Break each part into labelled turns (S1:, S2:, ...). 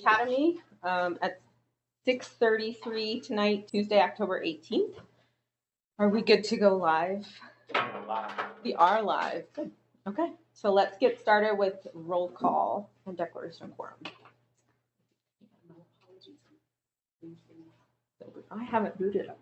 S1: Academy at 6:33 tonight, Tuesday, October 18th. Are we good to go live? We are live. Good. Okay, so let's get started with roll call and declaration of quorum. I haven't booted up.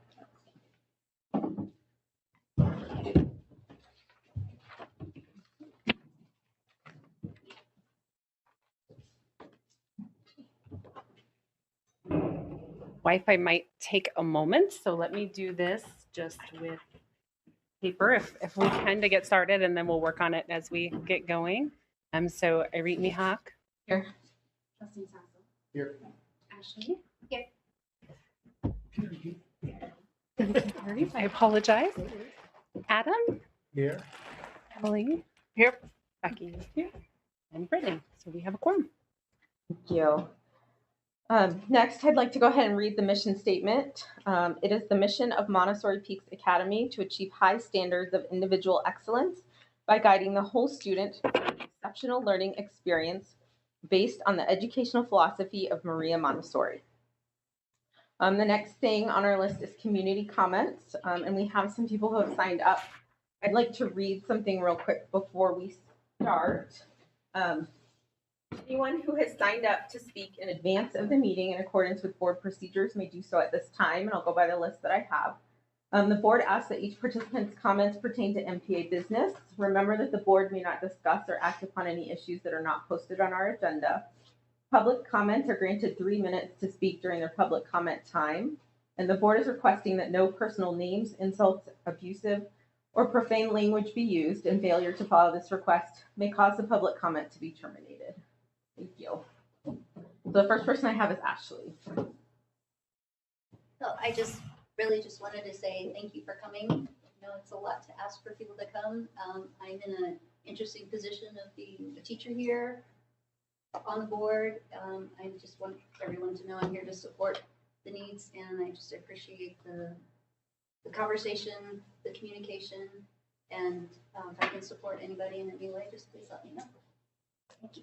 S1: Wi-Fi might take a moment, so let me do this just with paper if we can to get started, and then we'll work on it as we get going. So Irene Mihawk. Here.
S2: Justin Sasso.
S3: Here.
S2: Ashley. Here.
S1: I apologize. Adam.
S3: Here.
S1: Emily. Here. Becky is here. And Brittany. So we have a quorum. Thank you. Next, I'd like to go ahead and read the mission statement. It is the mission of Montessori Peaks Academy to achieve high standards of individual excellence by guiding the whole student to an exceptional learning experience based on the educational philosophy of Maria Montessori. The next thing on our list is community comments, and we have some people who have signed up. I'd like to read something real quick before we start. Anyone who has signed up to speak in advance of the meeting in accordance with board procedures may do so at this time, and I'll go by the list that I have. The board asks that each participant's comments pertain to MPA business. Remember that the board may not discuss or act upon any issues that are not posted on our agenda. Public comments are granted 3 minutes to speak during their public comment time, and the board is requesting that no personal names, insults, abusive, or profane language be used, and failure to follow this request may cause the public comment to be terminated. Thank you. So the first person I have is Ashley.
S2: So I really just wanted to say thank you for coming. I know it's a lot to ask for people to come. I'm in an interesting position of being a teacher here on the board. I just want everyone to know I'm here to support the needs, and I just appreciate the conversation, the communication, and if I can support anybody in any way, just please let me know. Thank you.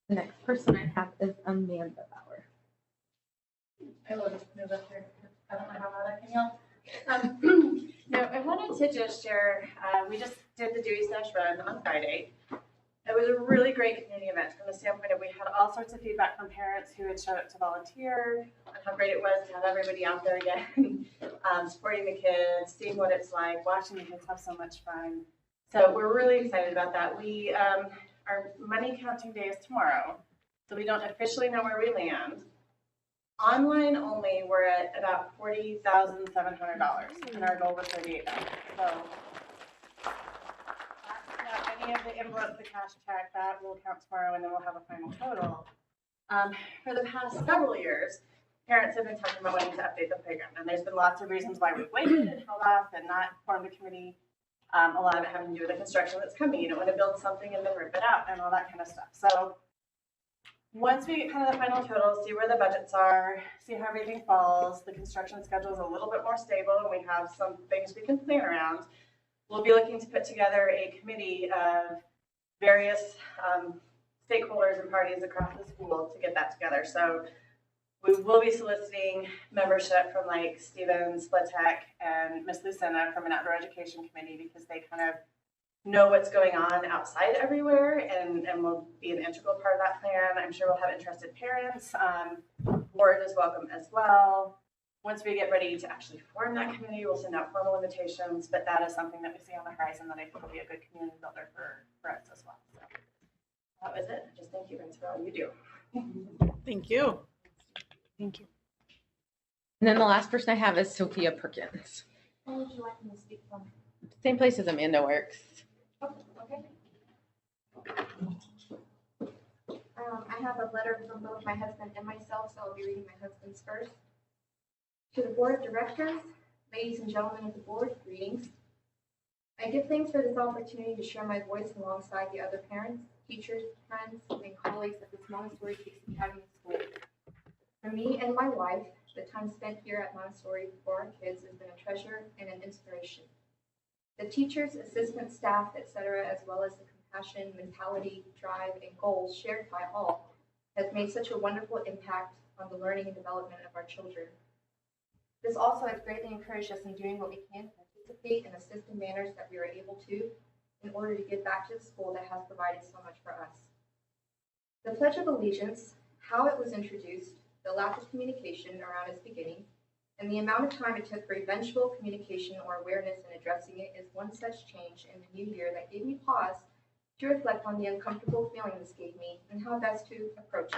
S1: The next person I have is Amanda Bauer.
S4: I will just move up here. I don't know how loud I can yell. No, I wanted to just share, we just did the Dewey Stash Run on Friday. It was a really great community event from the standpoint of we had all sorts of feedback from parents who had showed up to volunteer and how great it was to have everybody out there again, supporting the kids, seeing what it's like, watching the kids have so much fun. So we're really excited about that. We, our money counting day is tomorrow, so we don't officially know where we land. Online only, we're at about $40,700, and our goal was $38,000. So any of the envelope, the cash check, that will count tomorrow, and then we'll have a final total. For the past several years, parents have been talking about wanting to update the playground, and there's been lots of reasons why we've waited and held off and not formed a committee. A lot of it having to do with the construction that's coming. You don't want to build something and then rip it out and all that kind of stuff. So once we get kind of the final total, see where the budgets are, see how everything falls, the construction schedule is a little bit more stable and we have some things we can plan around, we'll be looking to put together a committee of various stakeholders and parties across the school to get that together. So we will be soliciting membership from like Stevens, Splitek, and Miss Lucinda from an outdoor education committee because they kind of know what's going on outside everywhere and will be an integral part of that plan. I'm sure we'll have interested parents. Board is welcome as well. Once we get ready to actually form that committee, we'll send out formal invitations, but that is something that we see on the horizon that I think will be a good community builder for us as well. So that was it. Just thank you guys for all you do.
S1: Thank you. Thank you. And then the last person I have is Sophia Perkins.
S4: Where would you like me to speak from?
S1: Same place as Amanda works.
S4: Oh, okay. I have a letter from both my husband and myself, so I'll be reading my husband's first. To the board of directors, ladies and gentlemen of the board, greetings. I give thanks for this opportunity to share my voice alongside the other parents, teachers, friends, and colleagues at this Montessori Peaks Academy School. For me and my wife, the time spent here at Montessori for our kids has been a treasure and an inspiration. The teachers, assistant staff, etc., as well as the
S3: passion, mentality, drive, and goals shared by all has made such a wonderful impact on the learning and development of our children. This also has greatly encouraged us in doing what we can to participate and assist in manners that we are able to in order to give back to the school that has provided so much for us. The Pledge of Allegiance, how it was introduced, the lack of communication around its beginning, and the amount of time it took for eventual communication or awareness in addressing it is one such change in the new year that gave me pause to reflect on the uncomfortable feeling this gave me and how best to approach it.